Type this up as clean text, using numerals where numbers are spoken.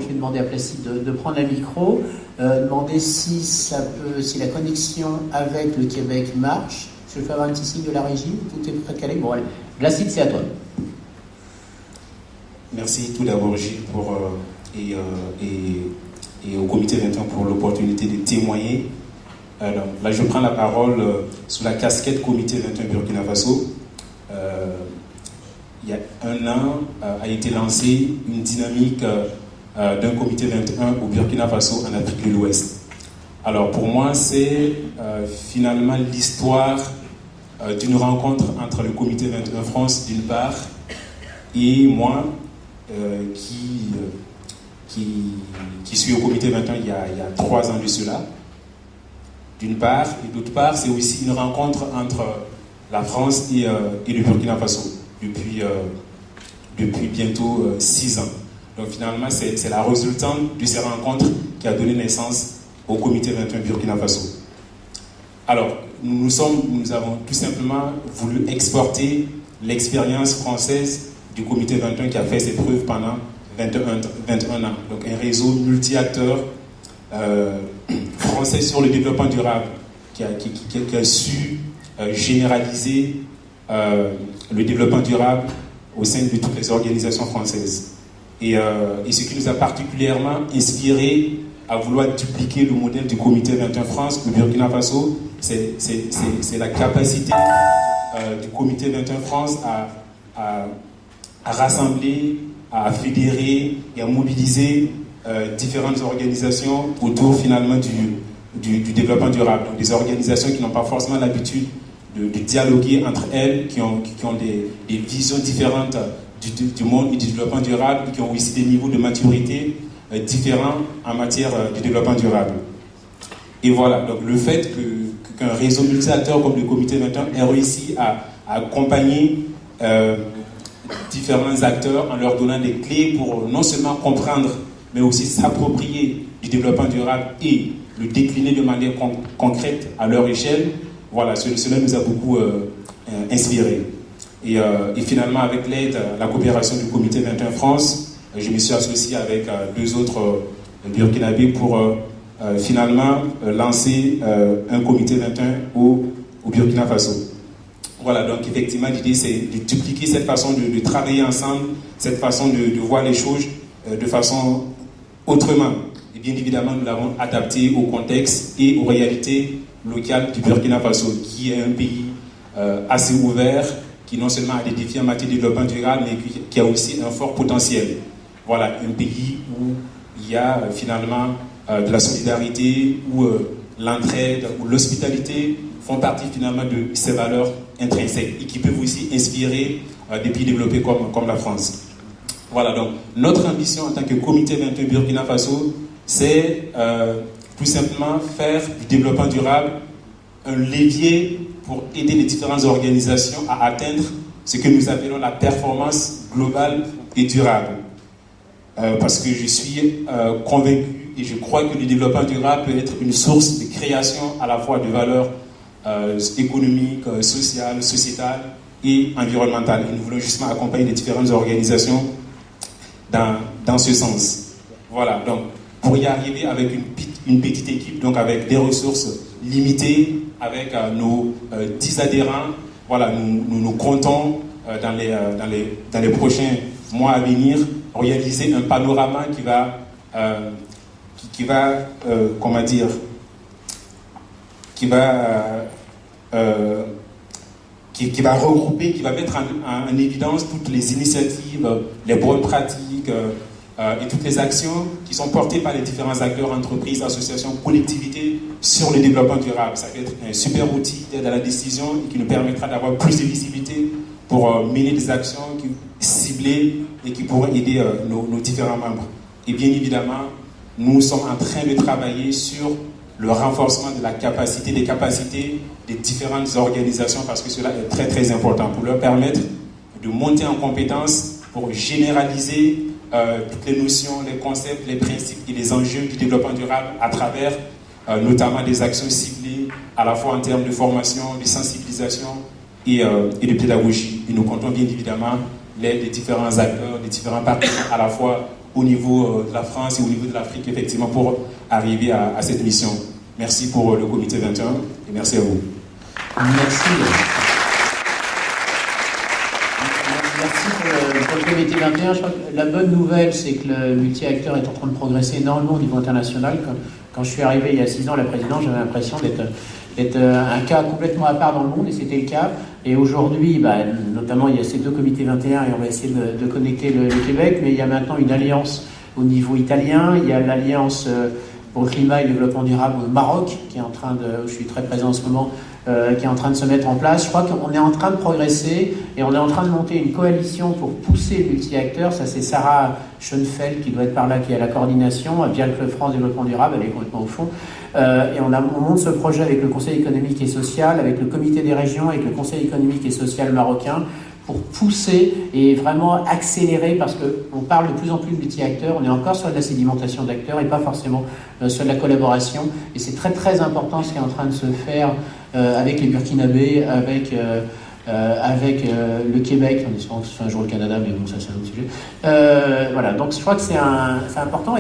Je vais demander à Placide de prendre un micro, demander si la connexion avec le Québec marche. Je vais avoir un petit signe de la régie, tout est prêt calé. Bon, allez, Placide, c'est à toi. Merci tout d'abord, Gilles, et au comité 21 pour l'opportunité de témoigner. Alors, là, je prends la parole sous la casquette comité 21 Burkina Faso. Il y a un an, a été lancée une dynamique d'un comité 21 au Burkina Faso en Afrique de l'Ouest. Alors pour moi, c'est finalement l'histoire d'une rencontre entre le comité 21 France d'une part et moi qui suis au comité 21 il y a 3 ans de cela. D'une part, et d'autre part, c'est aussi une rencontre entre la France et le Burkina Faso depuis bientôt 6 ans. Donc finalement, c'est la résultante de ces rencontres qui a donné naissance au comité 21 Burkina Faso. Alors, nous avons tout simplement voulu exporter l'expérience française du comité 21 qui a fait ses preuves pendant 21 ans. Donc un réseau multi-acteurs français sur le développement durable qui a su généraliser le développement durable au sein de toutes les organisations françaises. Et ce qui nous a particulièrement inspiré à vouloir dupliquer le modèle du comité 21 France au Burkina Faso, c'est la capacité du comité 21 France à rassembler, à fédérer et à mobiliser différentes organisations autour finalement du développement durable. Donc des organisations qui n'ont pas forcément l'habitude de dialoguer entre elles, qui ont des visions différentes du monde et du développement durable, et qui ont aussi des niveaux de maturité différents en matière de développement durable. Et voilà, donc le fait qu'un réseau multi-acteurs comme le comité 21 ait réussi à accompagner différents acteurs en leur donnant des clés pour non seulement comprendre, mais aussi s'approprier du développement durable et le décliner de manière concrète à leur échelle, voilà, cela nous a beaucoup inspiré. Et finalement, avec l'aide, la coopération du comité 21 France, je me suis associé avec 2 autres burkinabés pour finalement lancer un comité 21 au Burkina Faso. Voilà, donc effectivement, l'idée c'est de dupliquer cette façon de travailler ensemble, cette façon de voir les choses de façon autrement. Et bien évidemment, nous l'avons adapté au contexte et aux réalités locales du Burkina Faso, qui est un pays assez ouvert, qui non seulement a des défis en matière de développement durable, mais qui a aussi un fort potentiel. Voilà, un pays où il y a finalement de la solidarité, où l'entraide, où l'hospitalité font partie finalement de ces valeurs intrinsèques et qui peuvent aussi inspirer des pays développés comme la France. Voilà, donc notre ambition en tant que comité 21 Burkina Faso, c'est tout simplement faire du développement durable un levier pour aider les différentes organisations à atteindre ce que nous appelons la performance globale et durable. Parce que je suis convaincu et je crois que le développement durable peut être une source de création à la fois de valeurs économiques, sociales, sociétales et environnementales. Et nous voulons justement accompagner les différentes organisations dans ce sens. Voilà, donc pour y arriver avec une petite équipe, donc avec des ressources limitées, avec nos 10 adhérents, voilà, nous comptons dans les prochains mois à venir réaliser un panorama qui va regrouper, qui va mettre en évidence toutes les initiatives, les bonnes pratiques et toutes les actions qui sont portées par les différents acteurs, entreprises, associations, collectivités sur le développement durable. Ça peut être un super outil d'aide à la décision et qui nous permettra d'avoir plus de visibilité pour mener des actions ciblées et qui pourront aider nos différents membres. Et bien évidemment, nous sommes en train de travailler sur le renforcement de la capacité, des capacités des différentes organisations, parce que cela est très très important pour leur permettre de monter en compétences pour généraliser toutes les notions, les concepts, les principes et les enjeux du développement durable à travers notamment des actions ciblées à la fois en termes de formation, de sensibilisation et de pédagogie. Et nous comptons bien évidemment l'aide des différents acteurs, des différents partenaires à la fois au niveau de la France et au niveau de l'Afrique, effectivement, pour arriver à cette mission. Merci pour le comité 21 et merci à vous. Merci. Merci pour le comité 21. Je crois que la bonne nouvelle, c'est que le multi-acteur est en train de progresser énormément au niveau international. Quand je suis arrivé il y a 6 ans à la présidence, j'avais l'impression d'être un cas complètement à part dans le monde, et c'était le cas. Et aujourd'hui, notamment, il y a ces 2 comités 21 et on va essayer de connecter le Québec, mais il y a maintenant une alliance au niveau italien, il y a l'alliance pour le climat et le développement durable au Maroc, qui est en train de, où je suis très présent en ce moment, qui est en train de se mettre en place. Je crois qu'on est en train de progresser et on est en train de monter une coalition pour pousser le multi-acteurs. Ça, c'est Sarah Schoenfeld qui doit être par là, qui est à la coordination, via le Club France Développement Durable, elle est complètement au fond. Et on monte ce projet avec le Conseil économique et social, avec le Comité des régions, avec le Conseil économique et social marocain, pour pousser et vraiment accélérer, parce qu'on parle de plus en plus de multi-acteurs, on est encore sur de la sédimentation d'acteurs et pas forcément sur de la collaboration. Et c'est très très important ce qui est en train de se faire avec les Burkinabés, avec le Québec, en espérant que ce soit un jour le Canada, mais bon, ça c'est un autre sujet. Voilà, donc je crois que c'est important.